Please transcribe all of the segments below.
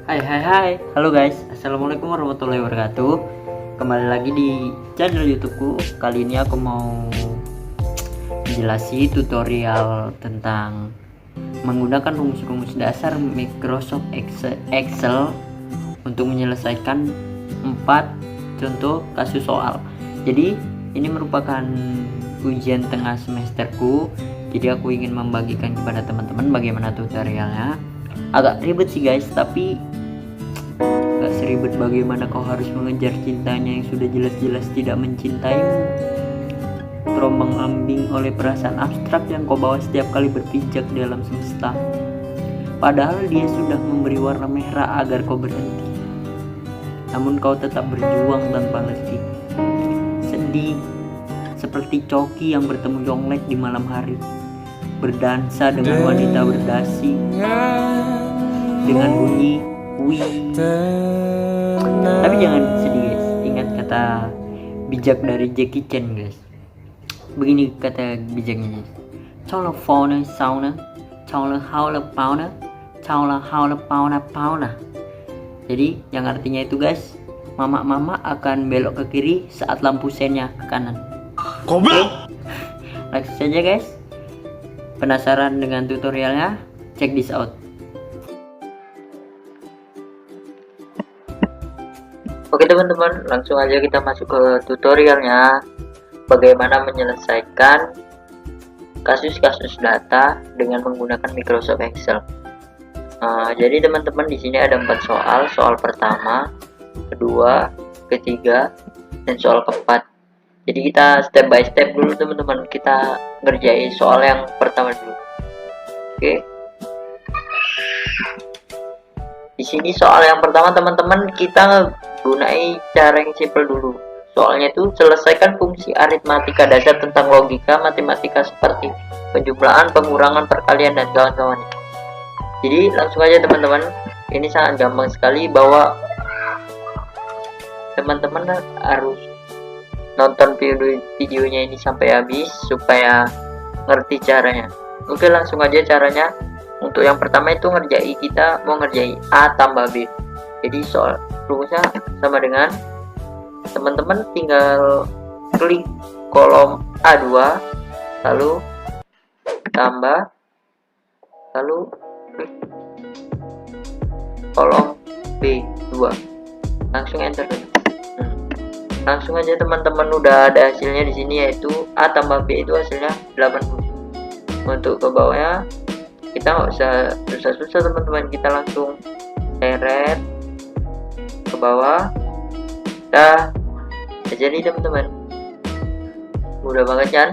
Hai, halo guys, assalamualaikum warahmatullahi wabarakatuh. Kembali lagi di channel YouTubeku. Kali ini aku mau menjelaskan tutorial tentang menggunakan rumus-rumus dasar Microsoft Excel untuk menyelesaikan 4 contoh kasus soal. Jadi ini merupakan ujian tengah semesterku. Jadi aku ingin membagikan kepada teman-teman bagaimana tutorialnya. Agak ribet sih guys, tapi gak seribet bagaimana kau harus mengejar cintanya yang sudah jelas-jelas tidak mencintaimu, terombang-ambing oleh perasaan abstrak yang kau bawa setiap kali berpijak di alam semesta. Padahal dia sudah memberi warna merah agar kau berhenti, namun kau tetap berjuang tanpa letih. Sedih seperti coki yang bertemu Yonglek di malam hari, berdansa dengan wanita berdasi dengan bunyi wih. Tapi jangan sedih guys, ingat kata bijak dari Jackie Chan guys. Begini kata bijaknya guys: Trong là fauna sauna, trong là haula pauna, trong là haula pauna pauna. Jadi yang artinya itu guys, mama akan belok ke kiri saat lampu sennya ke kanan. Goblok. Langsung saja guys. Penasaran dengan tutorialnya? Check this out. Oke teman-teman, langsung aja kita masuk ke tutorialnya. Bagaimana menyelesaikan kasus-kasus data dengan menggunakan Microsoft Excel. Jadi teman-teman, di sini ada 4 soal. Soal pertama, kedua, ketiga, dan soal keempat. Jadi kita step by step dulu teman-teman. Kita ngerjain soal yang pertama dulu. Oke. Di sini soal yang pertama teman-teman, kita gunai cara yang simple dulu. Soalnya itu selesaikan fungsi aritmatika dasar tentang logika matematika seperti penjumlahan, pengurangan, perkalian, dan kawan-kawannya. Jadi langsung aja teman-teman, ini sangat gampang sekali, bahwa teman-teman harus nonton videonya ini sampai habis supaya ngerti caranya. Oke, langsung aja caranya. Untuk yang pertama itu kita mau ngerjain A tambah B. Jadi soal rumusnya sama dengan teman-teman tinggal klik kolom A2, lalu tambah, lalu klik kolom B2, langsung enter. Langsung aja teman-teman udah ada hasilnya di sini, yaitu A tambah B itu hasilnya 80. Untuk ke bawahnya kita nggak usah susah-susah teman-teman, kita langsung seret ke bawah. Jadi teman-teman, mudah banget kan.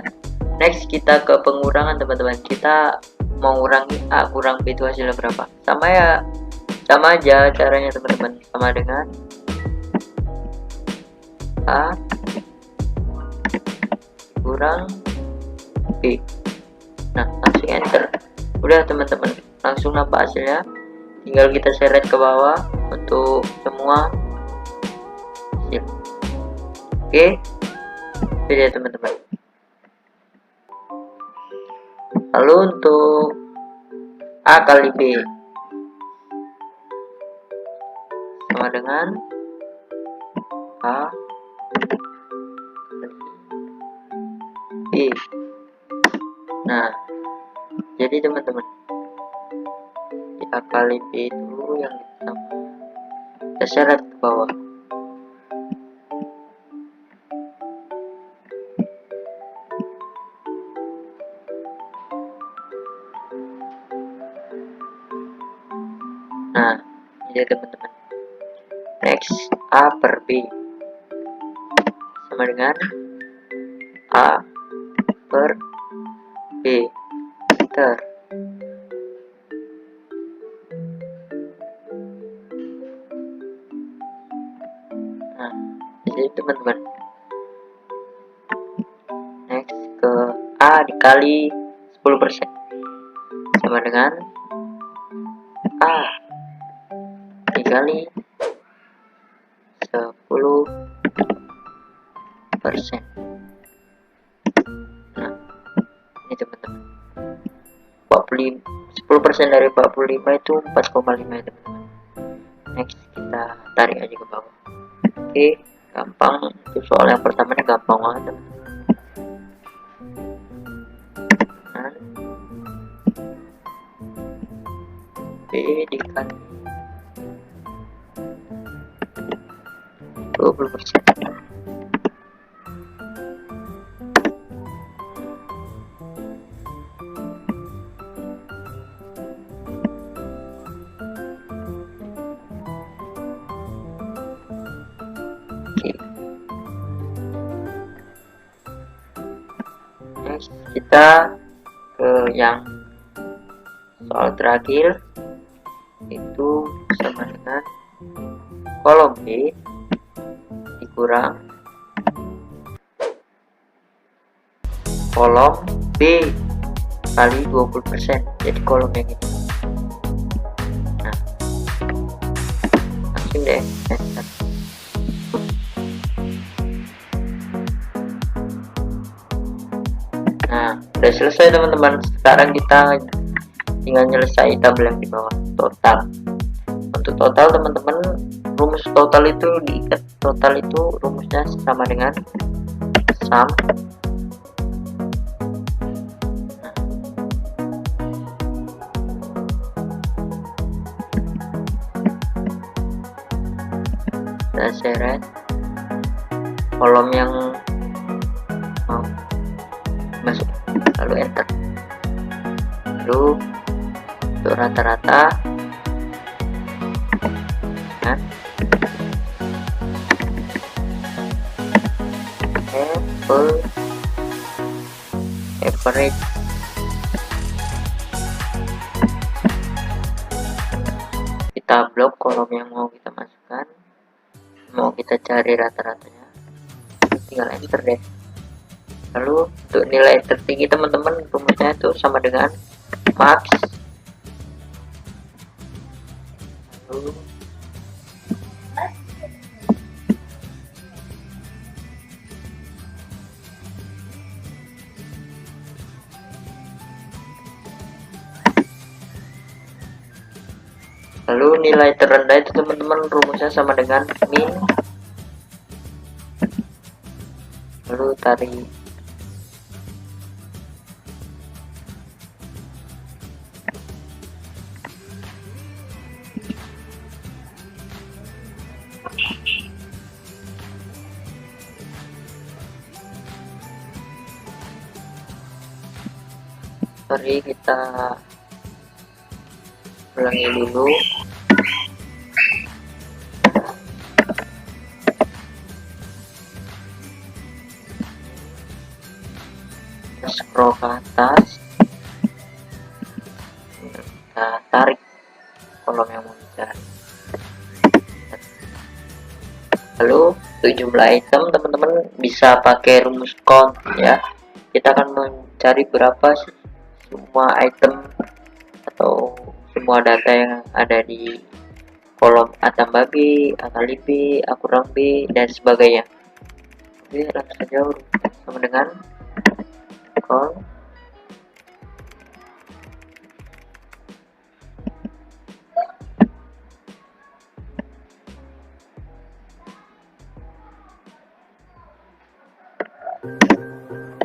Next kita ke pengurangan teman-teman. Kita mau ngurangi A kurang B itu hasilnya berapa? Sama aja caranya teman-teman, sama dengan A kurang B. Nah, langsung enter. Udah teman-teman, langsung nampak hasilnya. Tinggal kita seret ke bawah untuk semua hasil. Oke, itu ya teman-teman. Lalu untuk A kali B sama dengan A kali B. Nah, jadi teman-teman, A kali B itu yang kita seret ke bawah. Nah, ini teman-teman. Next, A per B sama dengan A per B. Enter. Nah, jadi teman-teman, next ke A dikali 10% sama dengan A dikali 10%. Nah, ini teman-teman, 10% dari 45 itu 4,5 ya teman-teman. next kita tarik aja ke bawah. Oke, gampang. Itu soal yang pertamanya gampang banget, teman-teman. B dikali 20%. Next kita ke yang soal terakhir, itu sama dengan kolom B dikurang kolom B kali 20%, jadi kolom yang ini. Nah, langsung deh enter. Nah, udah selesai teman-teman. Sekarang kita tinggal nyelesain tabel yang di bawah, total. Untuk total teman-teman, rumus total itu diikat. Total itu rumusnya sama dengan sum. Kita seret kolom yang mau masuk, lalu enter. Lalu untuk rata-rata average kita blok kolom yang mau kita masukkan, mau kita cari rata-ratanya, tinggal enter deh. Lalu untuk nilai tertinggi teman-teman, rumusnya itu sama dengan max. Lalu nilai terendah itu teman-teman rumusnya sama dengan min. Lalu tarik kita ulangi dulu. Scroll ke atas, kita tarik kolom yang mau dicari. Lalu untuk jumlah item teman-teman bisa pakai rumus count ya. Kita akan mencari berapa sih semua item atau semua data yang ada di kolom A tambah B, A kali B, A kurang B, dan sebagainya. Oke, langsung saja sama dengan count.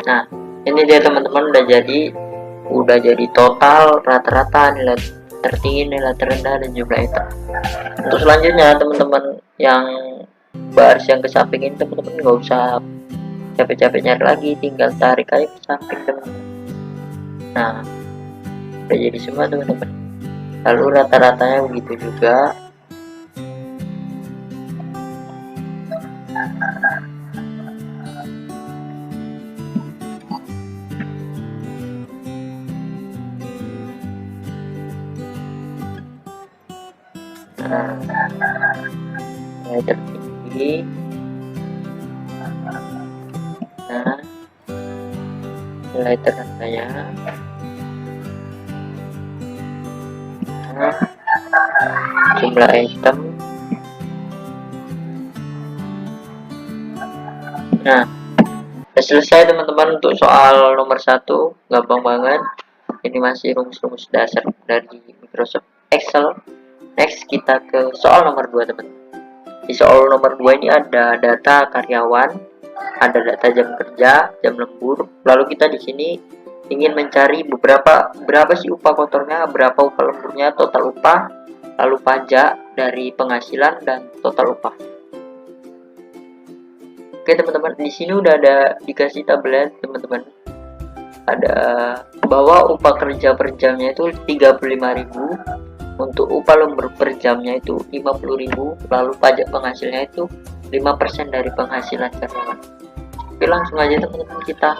Nah, ini dia teman-teman, udah jadi total, rata-rata, nilai tertinggi, nilai terendah, dan jumlah item. Untuk selanjutnya teman-teman yang baris yang ke samping ini, teman-teman nggak usah capek-capek nyari lagi, tinggal tarik aja ke samping teman-teman. Nah, udah jadi semua teman-teman. Lalu rata-ratanya begitu juga. Nilai tertinggi, nah nilai terendahnya, nah jumlah item. Nah, udah selesai teman-teman untuk soal nomor 1, gampang banget. Ini masih rumus-rumus dasar dari Microsoft Excel. Next kita ke soal nomor 2 teman-teman. Di soal nomor 2 ini ada data karyawan, ada data jam kerja, jam lembur. Lalu kita di sini ingin mencari berapa sih upah kotornya, berapa upah lemburnya, total upah, lalu pajak dari penghasilan dan total upah. Oke teman-teman, di sini udah ada dikasih tabel teman-teman. Ada bahwa upah kerja per jamnya itu 35.000, untuk upah lembur per jamnya itu 50.000, lalu pajak penghasilnya itu 5% dari penghasilan karyawan. Oke, langsung aja teman-teman, kita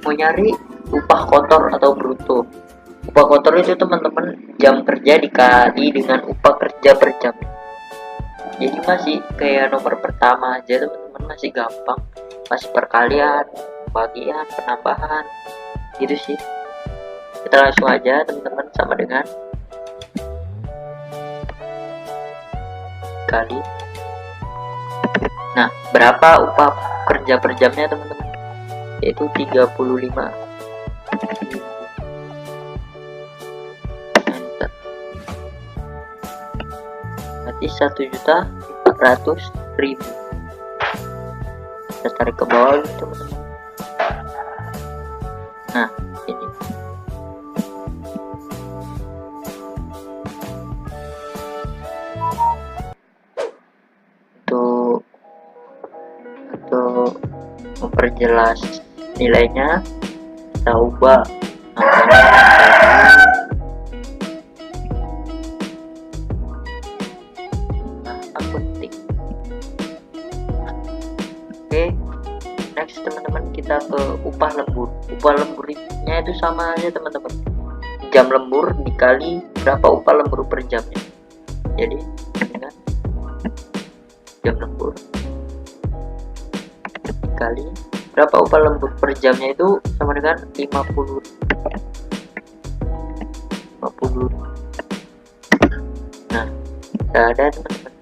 mau nyari upah kotor atau bruto. Upah kotor itu teman-teman jam kerja dikali dengan upah kerja per jam. Jadi masih kayak nomor pertama aja teman-teman, masih gampang, masih perkalian, bagian, penambahan gitu sih. Kita langsung aja teman-teman, sama dengan kali. Nah, berapa upah kerja per jamnya teman-teman? Yaitu 35. Enter. Berarti 1.400.000. Kita tarik ke bawah teman-teman. Nah, ini untuk memperjelas nilainya, kita ubah angkanya akunting. Oke, next teman-teman, kita ke upah lembur. Upah lemburnya itu sama aja teman-teman, jam lembur dikali berapa upah lembur per jamnya. Jadi dengan jam lembur dikali berapa upah lembur per jamnya itu sama dengan 50. Nah, tidak ada teman-teman.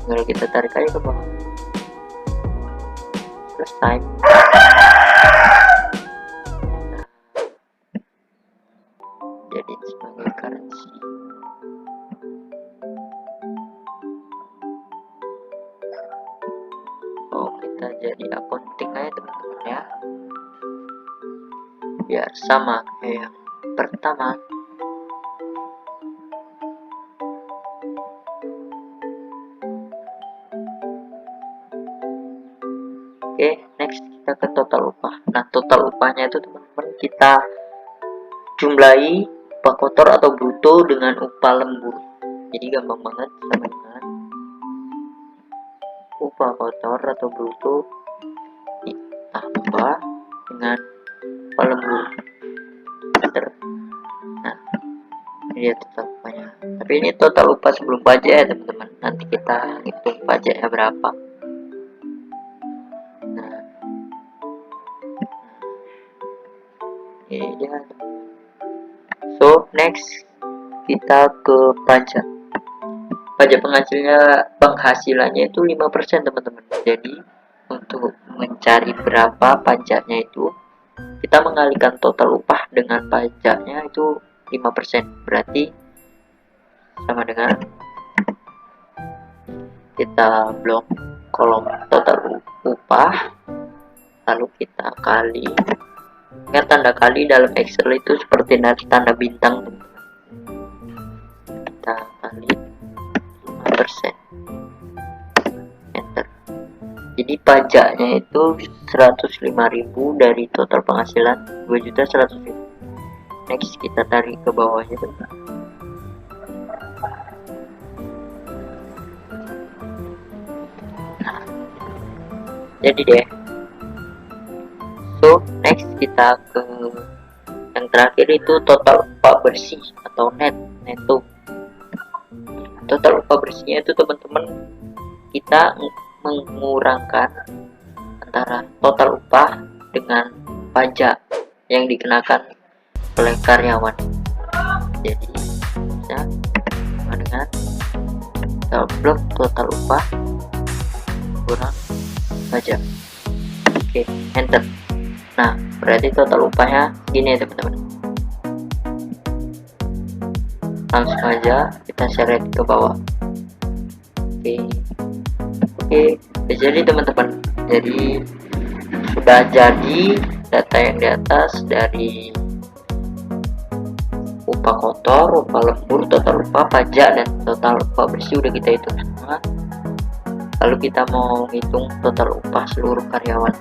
Tinggal kita tarik aja ke bawah. Selesai. Jadi sebagai currency. Oh, kita jadi akunting aja teman-teman ya, biar sama kayak yang pertama. Oke, next kita ke total upah. Nah, total upahnya itu teman-teman kita jumlahi upah kotor atau bruto dengan upah lembur. Jadi gampang banget, sama dengan upah kotor atau bruto ditambah dengan upah lembur. Nah, ini dia total upahnya. Tapi ini total upah sebelum pajak ya teman-teman. Nanti kita hitung pajaknya berapa. Nah, ini dia. So next kita ke pajak. Pajak penghasilannya itu 5% teman-teman. Jadi untuk mencari berapa pajaknya itu, kita mengalihkan total upah dengan pajaknya itu 5%. Berarti sama dengan kita blok kolom total upah, lalu kita kali. Ingat, tanda kali dalam Excel itu seperti tanda bintang. Kita kali 5%. Enter. Jadi pajaknya itu 105.000 dari total penghasilan 2.100.000. Next kita tarik ke bawahnya teman. Nah, jadi deh. So next kita ke yang terakhir itu total upah bersih atau neto. Total upah bersihnya itu teman-teman, kita mengurangkan antara total upah dengan pajak yang dikenakan oleh karyawan. Jadi bisa sama dengan blok total upah kurang pajak. Oke, enter. Nah, berarti total upahnya gini ya teman-teman. langsung aja kita seret ke bawah. Oke, jadi teman-teman, jadi sudah jadi data yang di atas dari upah kotor, upah lembur, total upah pajak, dan total upah bersih udah kita hitung semua. Lalu kita mau hitung total upah seluruh karyawan,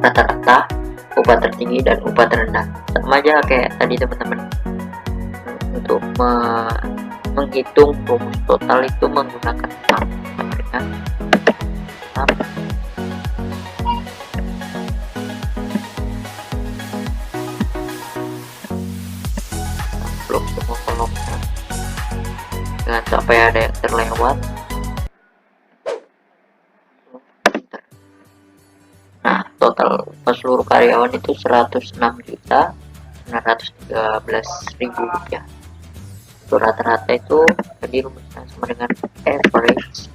rata-rata, upah tertinggi dan upah terendah. Sama aja kayak tadi teman-teman. Untuk menghitung rumus total itu menggunakan sum, ya. Blok semua kolomnya, jangan sampai ada yang terlewat. Nah, total upah seluruh karyawan itu 106.913.000 rupiah. Untuk rata-rata itu jadi rumusnya sama dengan average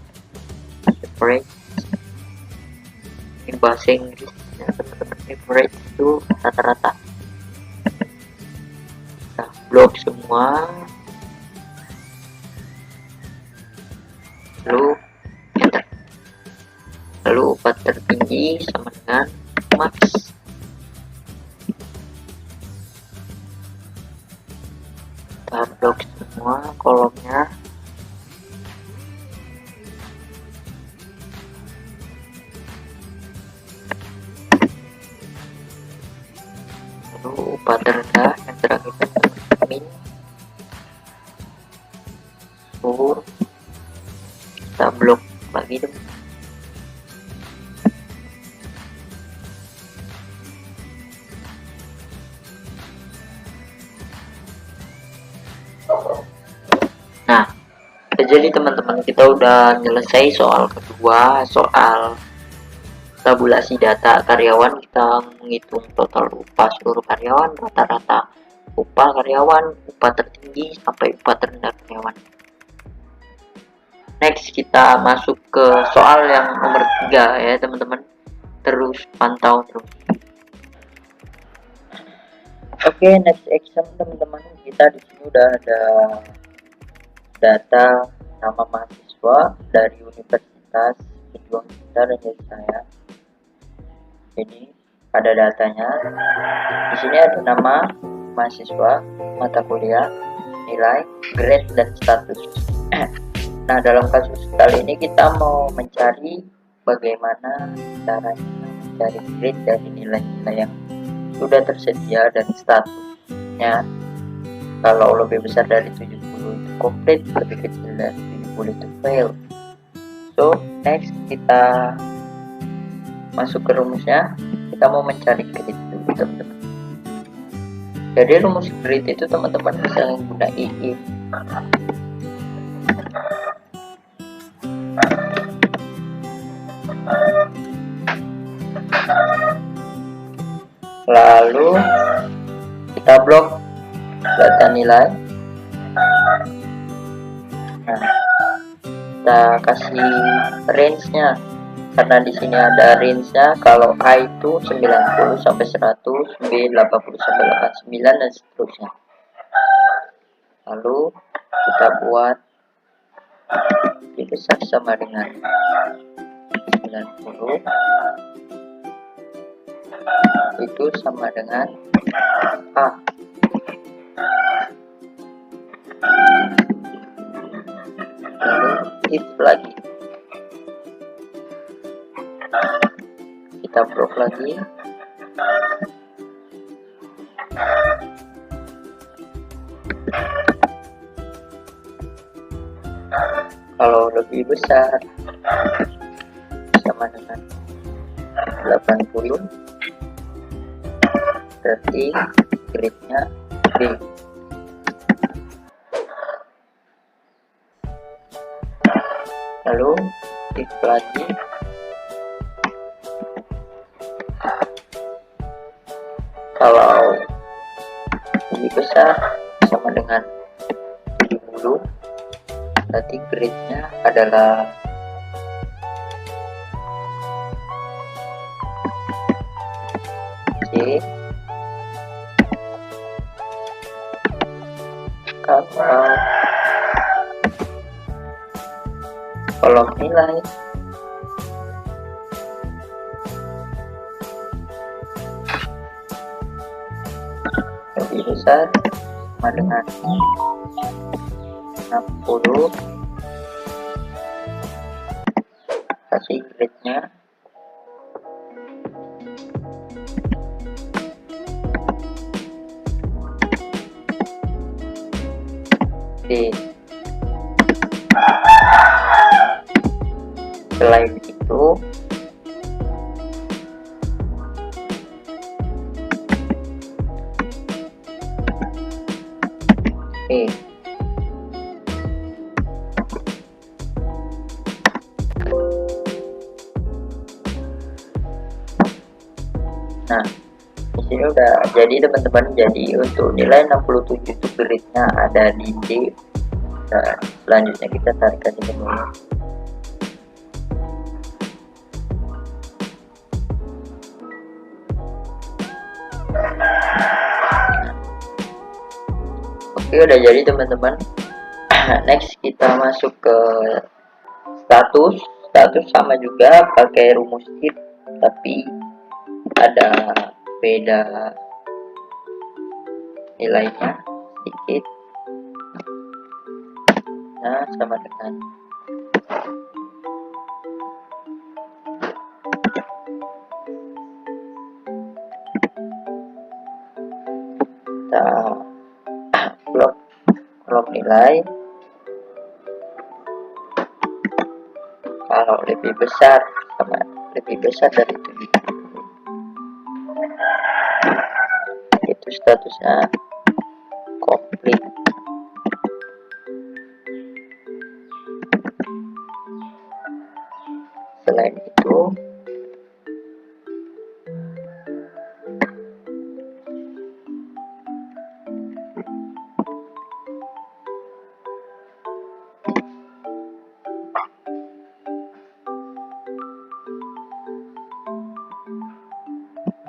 ini bahasa Inggris ya teman-teman. Average itu rata-rata. Nah, blok semua, lalu enter. Lalu upah tertinggi sama dengan max. Kita blok semua kolomnya. Lalu upah terendah yang terakhir min sur. Kita blok lagi dong. Nah, jadi teman-teman, kita udah selesai soal kedua, soal tabulasi data karyawan. Kita menghitung total upah seluruh karyawan, rata-rata upah karyawan, upah tertinggi sampai upah terendah karyawan. Next kita masuk ke soal yang nomor 3 ya teman-teman. Terus pantau terus. Oke, next action teman-teman. Kita di sini udah ada data nama mahasiswa dari Universitas Pejuang Cinta dan Jaya. Jadi ada datanya. Di sini ada nama mahasiswa, mata kuliah, nilai, grade, dan status. Nah, dalam kasus kali ini kita mau mencari bagaimana caranya mencari grade dari nilai-nilai yang sudah tersedia dan statusnya. Kalau lebih besar dari 70 itu complete, lebih kecil dari 70 itu fail. So next kita masuk ke rumusnya. Kita mau mencari grade dulu teman-teman. Jadi rumus grade itu teman-teman bisa menggunakan if. Lalu kita blok data nilai. Nah, kita kasih range-nya. Karena di sini ada range-nya, kalau A itu 90 sampai 100, B 80 sampai 89 dan seterusnya. Lalu kita buat B besar sama dengan 90, itu sama dengan A. Lalu if lagi, kita blok lagi. Kalau lebih besar sama dengan 80, berarti grade-nya B. Lalu if lagi, kalau lebih besar sama dengan 70, berarti grade-nya adalah C. kapal. Kolom nilai. Lebih besar sama dengan 60. Kasih gridnya. Oke. Selain itu, nah di sini udah jadi teman-teman. Jadi untuk nilai 67 itu gridnya ada di D. Nah, selanjutnya kita tarik aja ke bawah. Oke, udah jadi teman-teman. Next kita masuk ke status. Status sama juga pakai rumus if, tapi ada beda nilainya sedikit. Nah, sama dengan kita blok nilai. Kalau lebih besar sama lebih besar dari 7, itu statusnya komplit. Selain itu,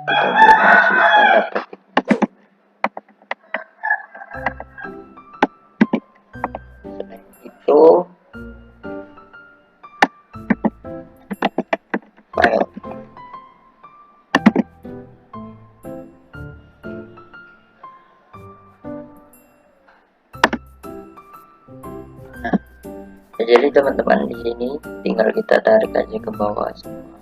kita masih tanda petik. Selain itu, file. Nah, jadi teman-teman di sini tinggal kita tarik aja ke bawah semua.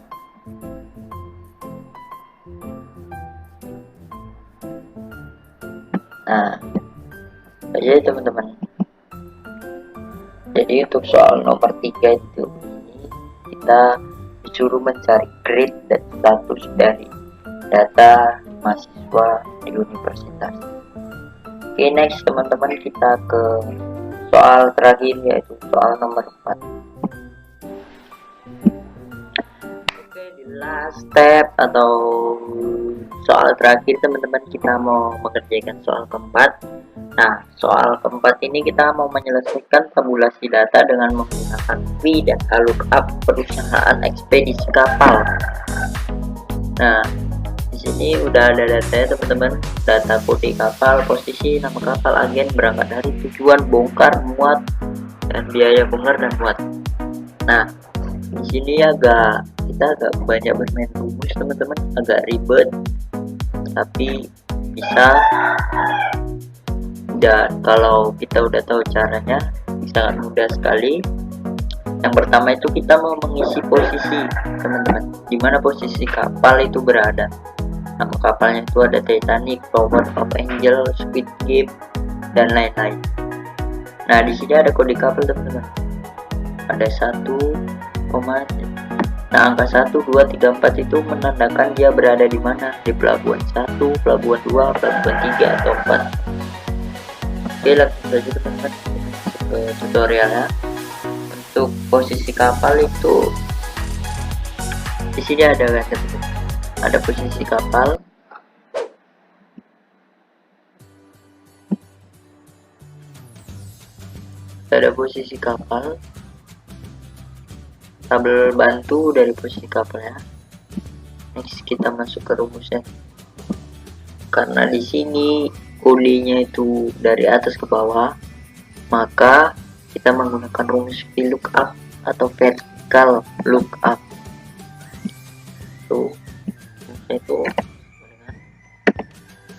Nah, jadi teman-teman, jadi untuk soal nomor 3 itu kita disuruh mencari grade dan status dari data mahasiswa di universitas. Oke, next teman-teman, kita ke soal terakhir, yaitu soal nomor 4. Oke, di last step atau soal terakhir teman-teman, kita mau mengerjakan soal keempat. Nah, soal keempat ini kita mau menyelesaikan tabulasi data dengan menggunakan V dan lookup perusahaan ekspedisi kapal. Nah, di sini udah ada datanya teman-teman, data kode kapal, posisi, nama kapal, agen, berangkat dari, tujuan, bongkar, muat, dan biaya bongkar dan muat. Nah, di sini kita agak banyak bermain rumus teman-teman, agak ribet, tapi bisa. Dan kalau kita udah tahu caranya, sangat mudah sekali. Yang pertama itu kita mau mengisi posisi teman-teman, di mana posisi kapal itu berada. Nama kapalnya itu ada Titanic, Flower of Angel, Squid Game, dan lain-lain. Nah, di sini ada kode kapal teman-teman, ada 1, nah angka 1, 2, 3, 4 itu menandakan dia berada di mana, di pelabuhan 1, pelabuhan 2, pelabuhan 3 atau 4. Oke, langsung saja teman-teman ke tutorialnya. Untuk posisi kapal itu di sini ada kan teman-teman, ada posisi kapal, tabel bantu dari posisi kapalnya. Next kita masuk ke rumusnya, karena di sini kodenya itu dari atas ke bawah, maka kita menggunakan rumus VLOOKUP atau vertical lookup. Itu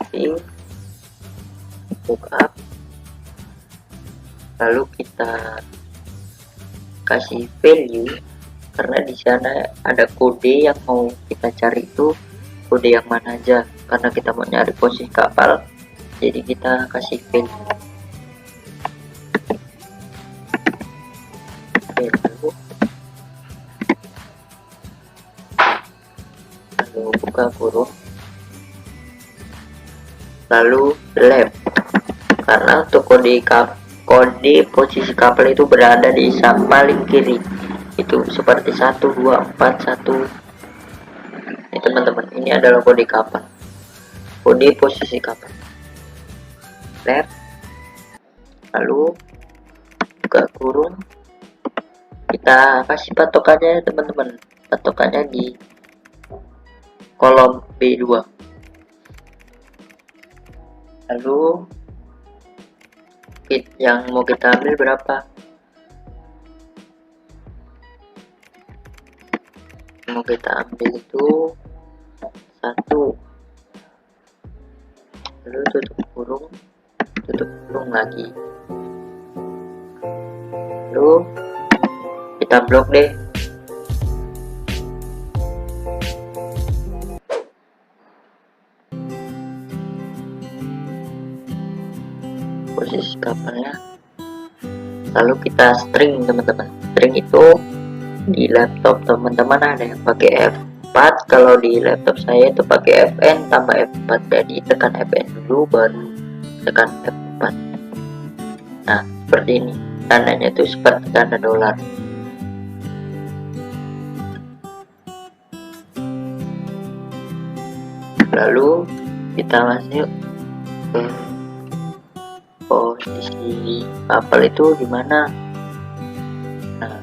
VLOOKUP, lalu kita kasih value, karena di sana ada kode yang mau kita cari itu kode yang mana aja, karena kita mau nyari posisi kapal, jadi kita kasih value. Lalu buka kurung, lalu left, karena untuk kode posisi kapal itu berada di paling kiri, itu seperti 1, 2, 4, 1. Ini teman-teman, ini adalah kode kapal, kode posisi kapal. Left, lalu buka kurung, kita kasih patokannya teman-teman, patokannya di kolom B2. Lalu yang mau kita ambil berapa? Mau kita ambil itu 1. Lalu tutup kurung lagi, lalu kita blok deh. Posisi kapalnya, lalu kita string teman-teman. String itu di laptop teman-teman ada yang pakai F4, kalau di laptop saya itu pakai Fn tambah F4, jadi tekan Fn dulu baru tekan F4. Nah seperti ini, tandanya itu seperti tanda dolar. Lalu kita masuk ke posisi kapal itu di mana? Nah,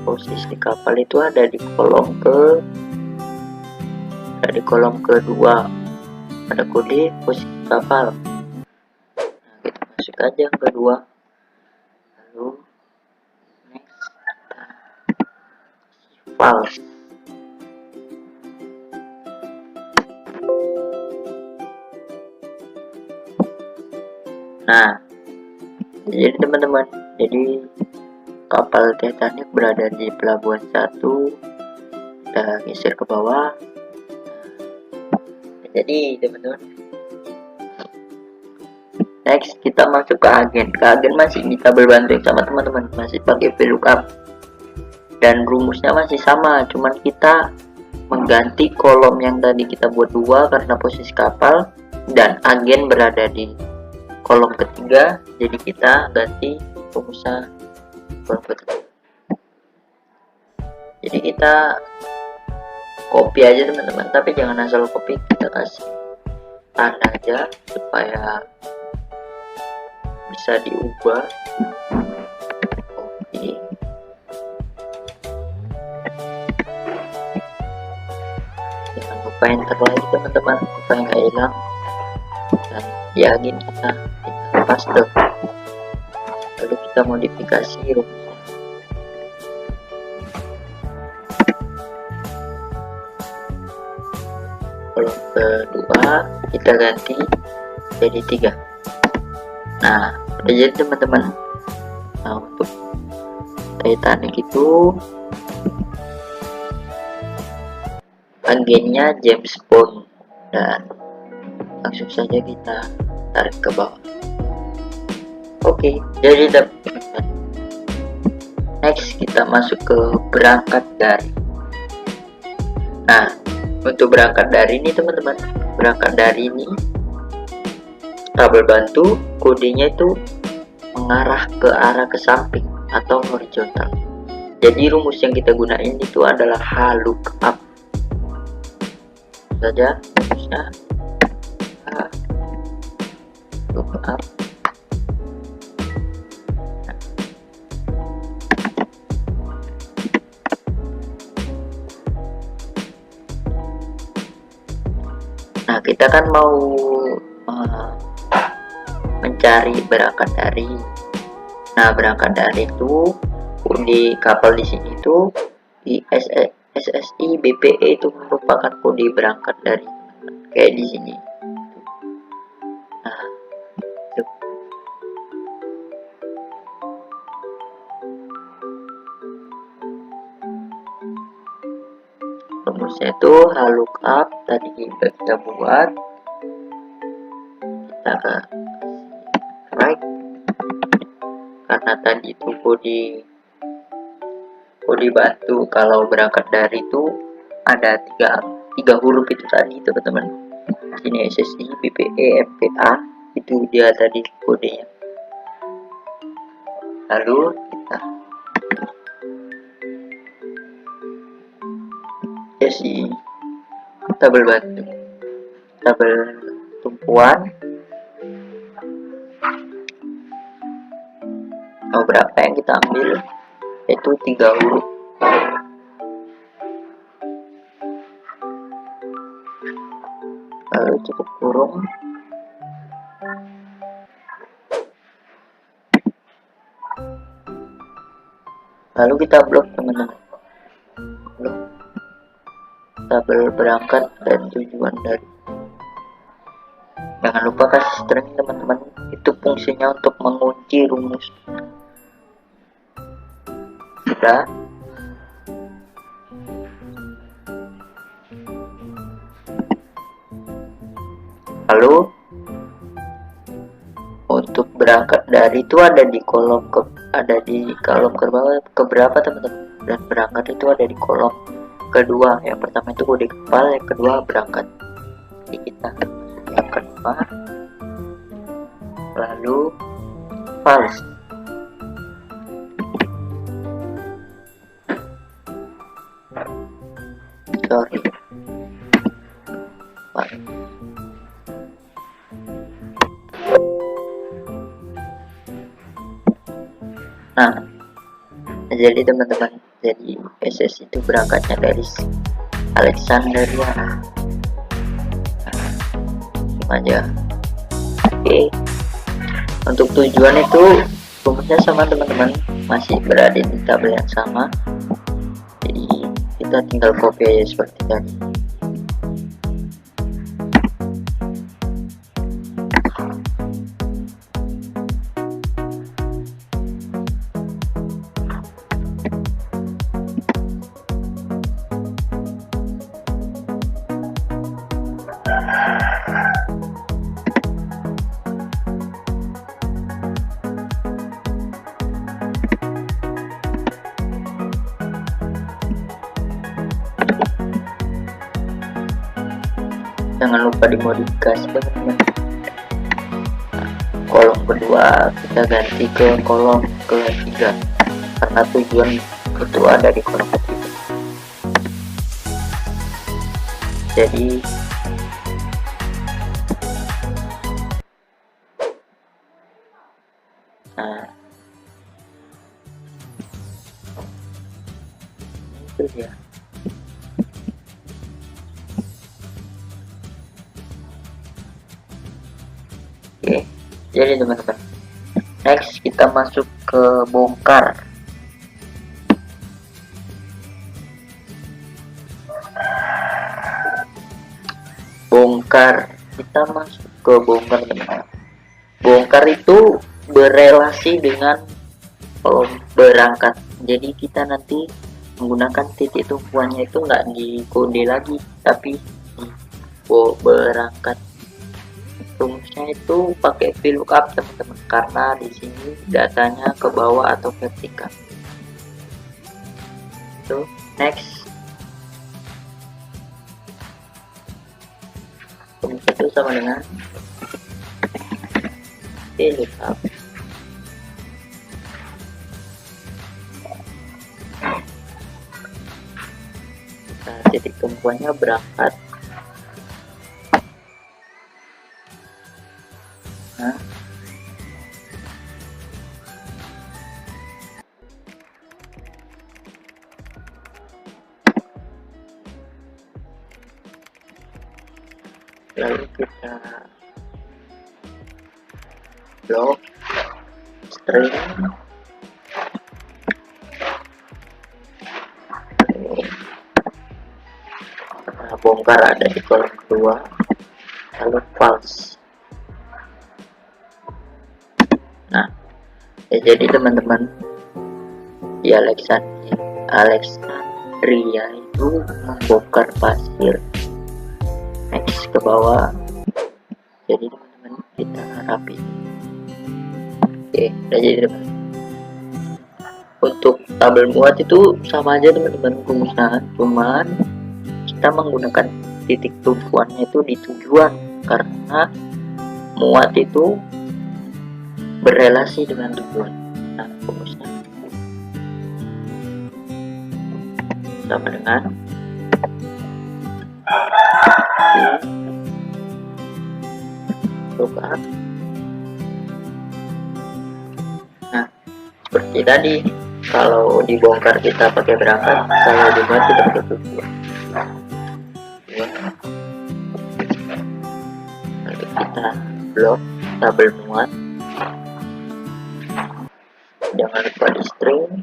posisi kapal itu ada di kolom kedua, ada kode posisi kapal. Nah, kita masuk aja yang kedua, lalu next kita false. Nah, jadi teman-teman, jadi kapal Titanic berada di pelabuhan 1, kita geser ke bawah. Jadi teman-teman, next kita masuk ke agen. Ke agen masih kita berbantu sama teman-teman, masih pakai VLOOKUP dan rumusnya masih sama, cuman kita mengganti kolom yang tadi kita buat 2 karena posisi kapal, dan agen berada di kolom ketiga, jadi kita ganti rumusnya kolom ketiga. Jadi kita copy aja teman-teman, tapi jangan asal copy, kita kasih tanda aja supaya bisa diubah. Copy, jangan lupa enter lagi teman-teman supaya nggak hilang, dan yakin kita paste, lalu kita modifikasi rumusnya. Kolom kedua kita ganti jadi 3. Nah udah jadi teman-teman. Nah untuk Titanic itu agennya James Bond, dan langsung saja kita tarik ke bawah. Oke, jadi teman-teman, next kita masuk ke berangkat dari. Nah untuk berangkat dari ini teman-teman, berangkat dari ini kabel bantu kodenya itu mengarah ke arah ke samping atau horizontal. Jadi rumus yang kita gunain itu adalah VLOOKUP saja, rumusnya VLOOKUP. Nah kita kan mau mencari berangkat dari. Nah, berangkat dari itu di kapal di sini tuh di SSI BPE itu merupakan kode berangkat dari, kayak di sini. Nah, itu. Rumusnya itu lookup tadi kita buat, kita ke right, karena tadi itu kode bantu kalau berangkat dari itu ada tiga huruf itu tadi teman-teman. Sini SSI BPE MPA itu dia tadi kodenya. Lalu kita SSI tabel batu, tabel tumpuan, berapa yang kita ambil, itu 3 huruf. Lalu cukup kurung, lalu kita blok teman-teman, blok tabel berangkat dan tujuan dari. Jangan lupa kasih string teman-teman, itu fungsinya untuk mengunci rumus. Sudah. Lalu untuk berangkat dari itu ada di kolom keberapa teman-teman, dan berangkat itu ada di kolom kedua. Yang pertama itu kode kapal, yang kedua berangkat. Jadi kita yang kedua, lalu false. Sorry. Nah, jadi teman-teman, jadi SS itu berangkatnya dari Alexandria. Aja. Oke. Untuk tujuan itu rumusnya sama teman-teman, masih berada di tabel yang sama. Jadi kita tinggal copy aja seperti tadi. Jangan lupa dimodifikasi teman-teman. Kolom kedua kita ganti ke kolom ketiga, karena tujuan itu ada di kolom ketiga. Jadi itu dia. Oke, jadi teman-teman, next kita masuk ke bongkar. Kita masuk ke bongkar teman-teman. Bongkar itu berelasi dengan berangkat. Jadi kita nanti menggunakan titik tumpuannya itu nggak di kode lagi, tapi di berangkat. Rumusnya itu pakai VLOOKUP teman-teman, karena di sini datanya ke bawah atau vertikal. So, next. Rumus itu sama dengan VLOOKUP. Nah, titik tumpuannya berangkat. Lalu kita blok string. Nah, bongkar ada di kolom kedua, lalu false. Nah, ya jadi teman-teman, di Alexandria itu membongkar pasir. Next ke bawah. Jadi teman-teman, kita rapi. Oke, udah jadi teman-teman. Untuk tabel muat itu sama aja teman-teman rumusnya, cuman kita menggunakan titik tumpuannya itu di tujuan, karena muat itu berrelasi dengan tujuan. Nah, rumusnya sama dengan lookup. Nah, seperti tadi, kalau dibongkar kita pakai berangkat, kalau dibuat kita pakai tujuan. Lalu kita blok tabel muat, jangan lupa di string,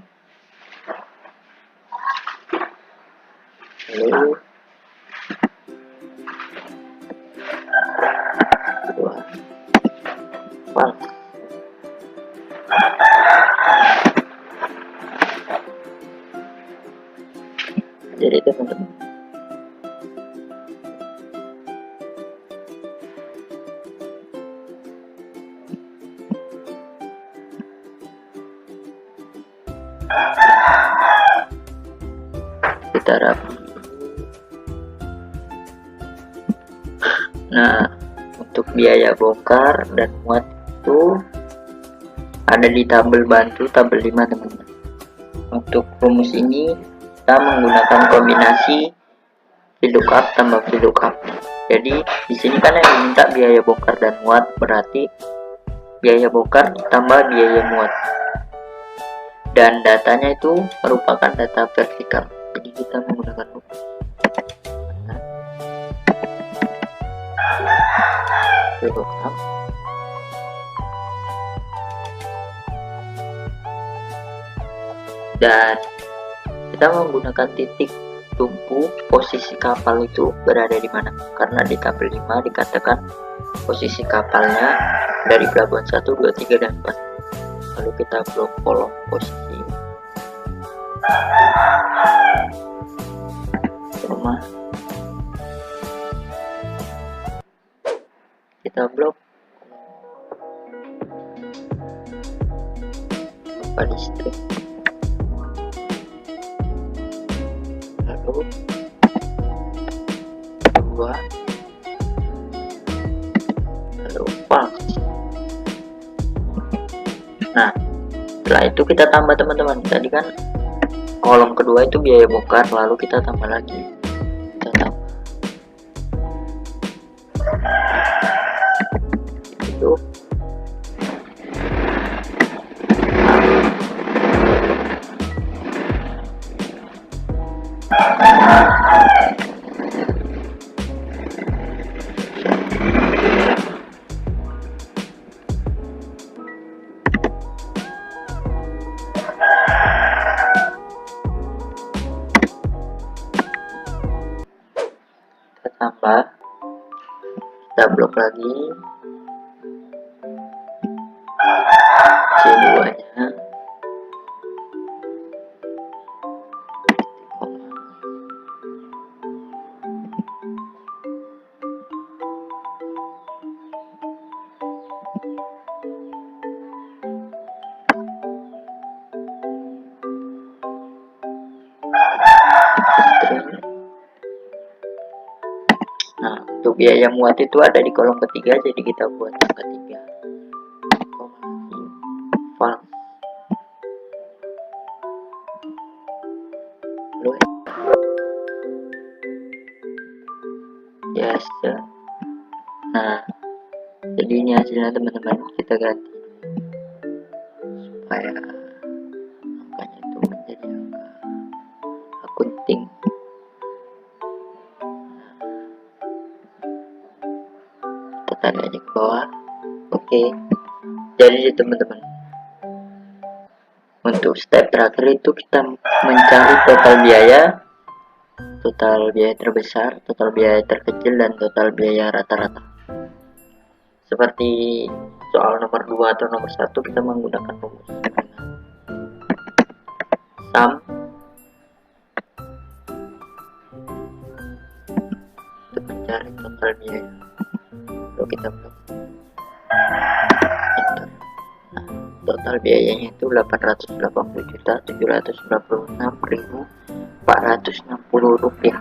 lalu dua false. Jadi teman-teman, kita rapi. Nah, untuk biaya bongkar dan muat itu ada di tabel bantu tabel 5 teman-teman. Untuk rumus ini kita menggunakan kombinasi VLOOKUP tambah VLOOKUP. Jadi di sini kan yang diminta biaya bongkar dan muat, berarti biaya bongkar tambah biaya muat. Dan datanya itu merupakan data vertikal. Jadi kita menggunakan rumus VLOOKUP dan kita menggunakan titik tumpu posisi kapal itu berada di mana, karena di tabel 5 dikatakan posisi kapalnya dari pelabuhan 1, 2, 3, dan 4. Lalu kita blok kolom posisi rumah, kita blok pada string, lalu dua, lalu false. Nah, setelah itu kita tambah teman-teman. Tadi kan kolom kedua itu biaya bongkar, lalu kita tambah lagi, kita tambah itu. Kita tambah, kita blok lagi C2 nya, nah untuk biaya muat itu ada di kolom ketiga, jadi kita buat yang ketiga, false. Yes. Nah, jadi ini hasilnya teman-teman, kita ganti supaya angkanya itu menjadi angka akunting. Kita tarik aja ke bawah. Oke, Jadi teman-teman, untuk step terakhir itu kita mencari total biaya terbesar, total biaya terkecil, dan total biaya rata-rata. Seperti soal nomor 2 atau nomor 1, kita menggunakan rumus sum untuk mencari total biaya. Lalu kita enter. Total biayanya itu 880.796.460 rupiah.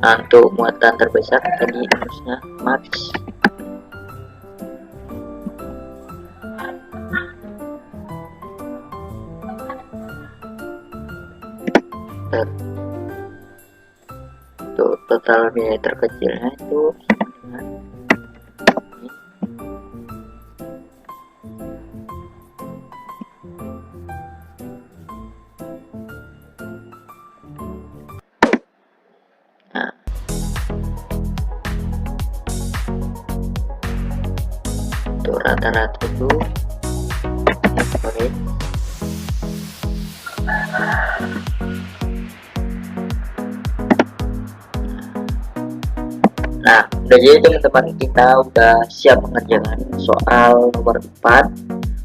Nah, untuk muatan terbesar tadi harusnya max. Untuk total biaya terkecilnya itu sama dengan ini. Nah, untuk rata-rata itu average. Nah, udah jadi teman-teman, kita udah siap mengerjakan soal nomor 4.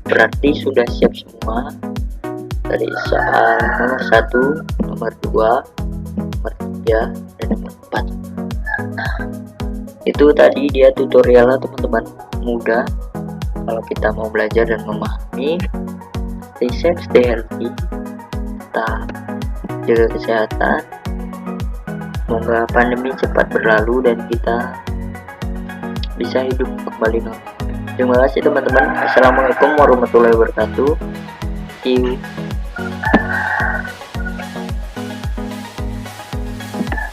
Berarti sudah siap semua dari soal nomor 1, nomor 2, nomor 3, dan nomor 4. Nah, itu tadi dia tutorialnya teman-teman, mudah kalau kita mau belajar dan memahami. Stay safe, stay healthy, tetap jaga kesehatan. Semoga pandemi cepat berlalu dan kita bisa hidup kembali normal. Terima kasih teman-teman. Assalamualaikum warahmatullahi wabarakatuh. See you.